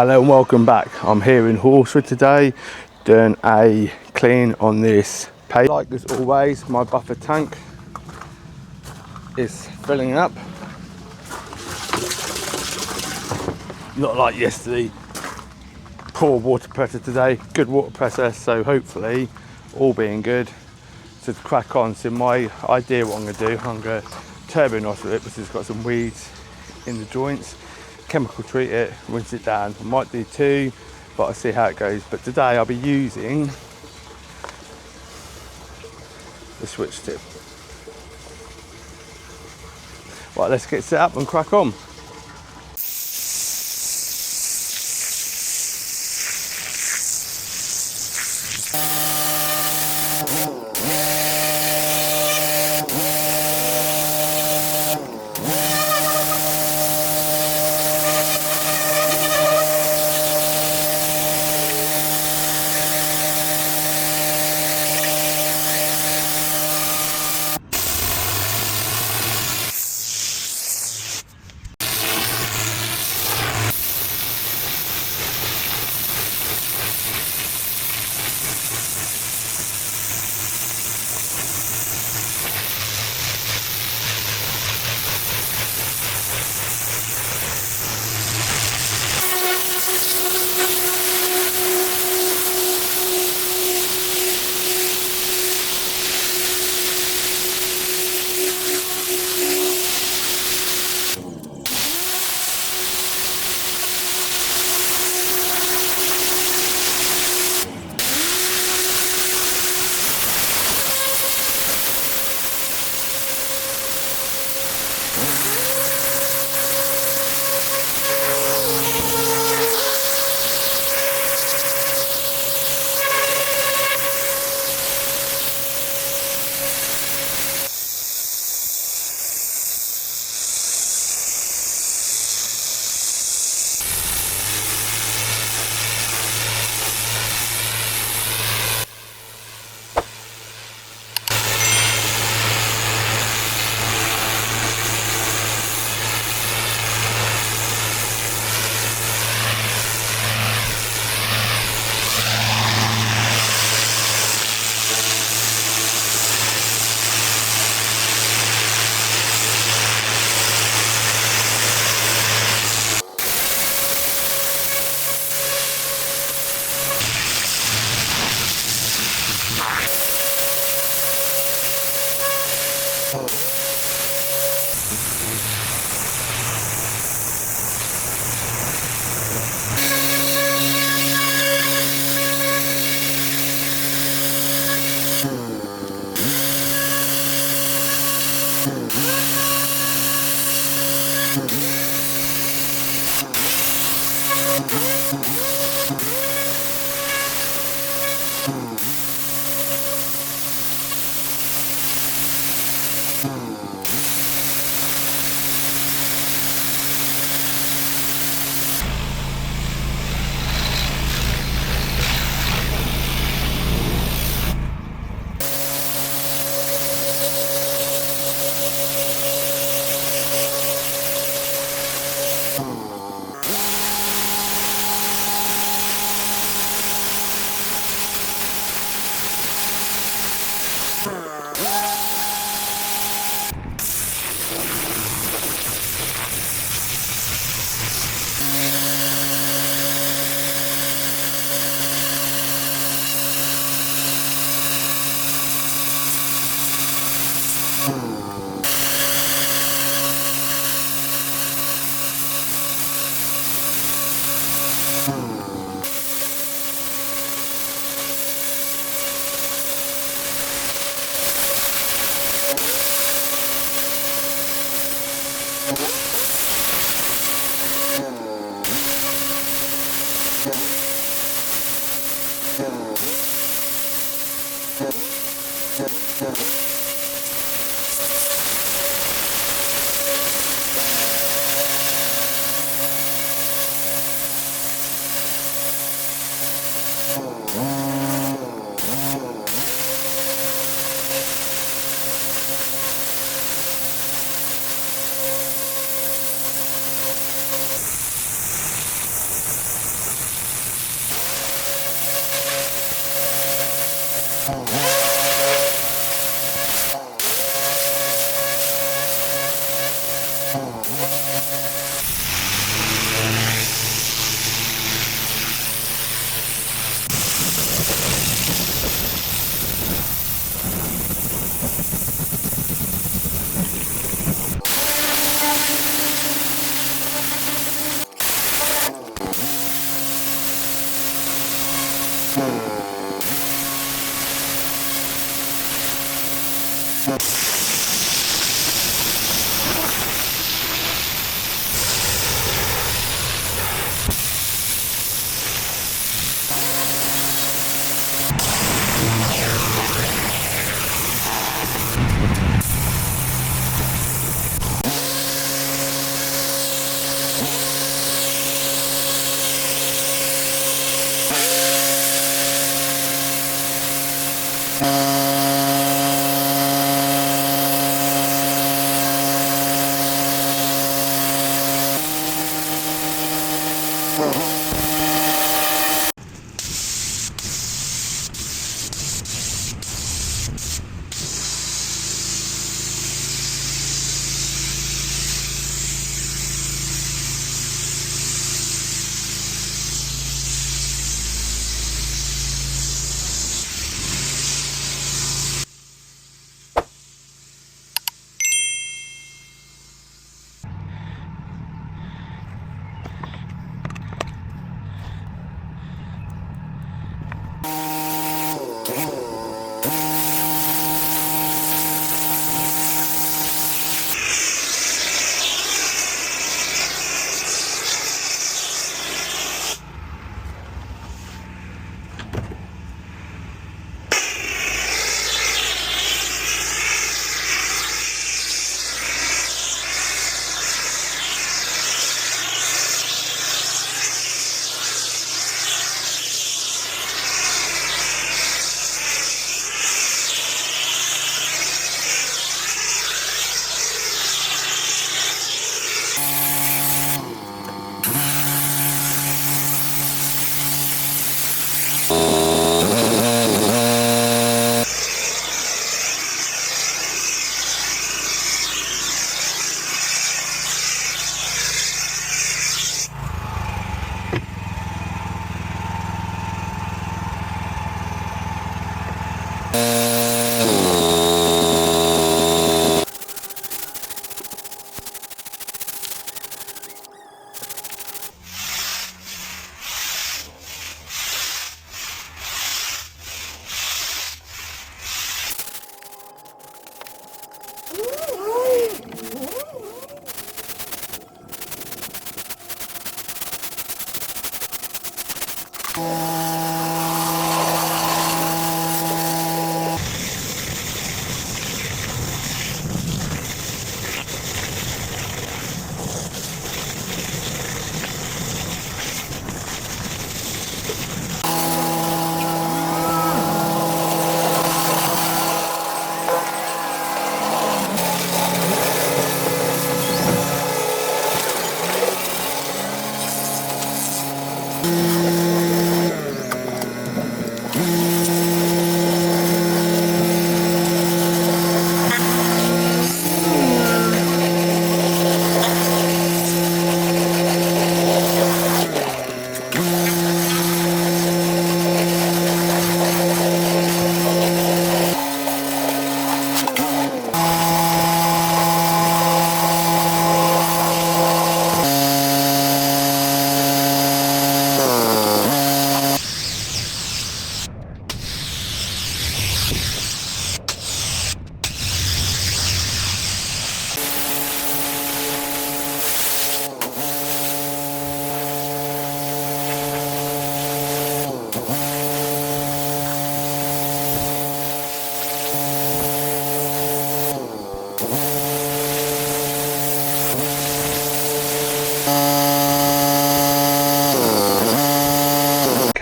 Hello and welcome back. I'm here in Horsford today doing a clean on this Patio. Like as always, my buffer tank is filling up. Not like yesterday, poor water pressure today, good water pressure, so hopefully all being good to crack on. So my idea what I'm going to do, I'm going to turbo nozzle it because it's got some weeds in the joints, chemical treat it, rinse it down. I might do two, but I'll see how it goes. But today I'll be using the switch tip. Right, let's get set up and crack on.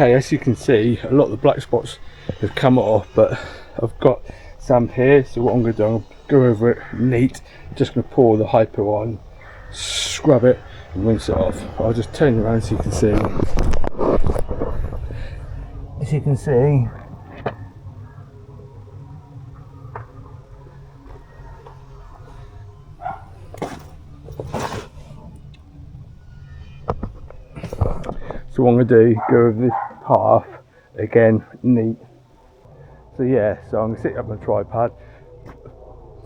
Okay, as you can see, a lot of the black spots have come off, but I've got sand here, so what I'm going to do, I'm going to go over it neat. I'm just going to pour the hypo on, scrub it and rinse it off. I'll just turn around so you can see. As you can see, So what I'm going to do, go over this path again, neat. So yeah, so I'm going to sit up on a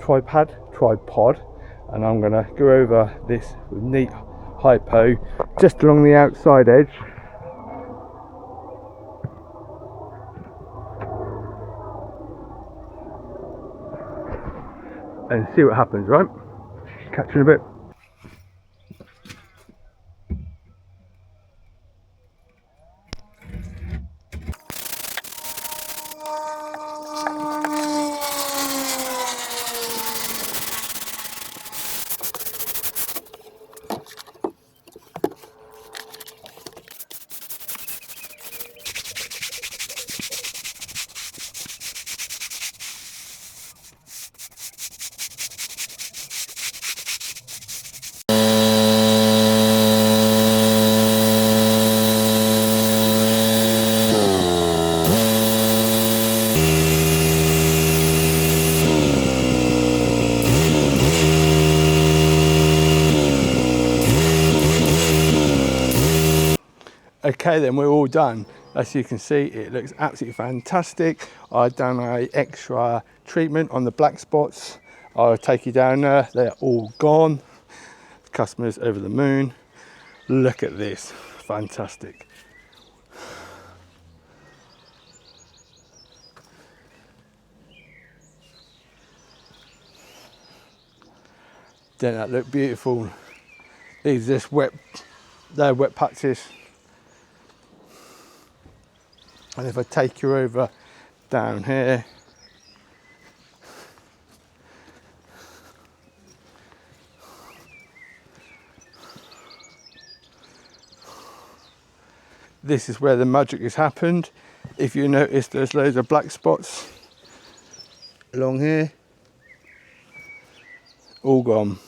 tripod, and I'm going to go over this with neat hypo just along the outside edge. And see what happens, right? Catch you in a bit. Okay, then we're all done. As you can see, it looks absolutely fantastic. I've done an extra treatment on the black spots. I'll take you down there, they're all gone. The customer's over the moon. Look at this, fantastic. Don't that look beautiful? These are just wet, they're wet patches. And if I take you over down here, this is where the magic has happened. If you notice, there's loads of black spots along here, all gone.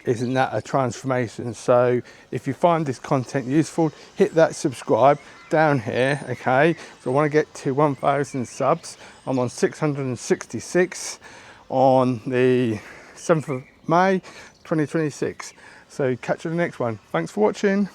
Isn't that a transformation? So if you find this content useful, hit that subscribe down here. Okay, so I want to get to 1,000 subs. I'm on 666 on the 7th of May 2026. So catch you in the next one. Thanks for watching.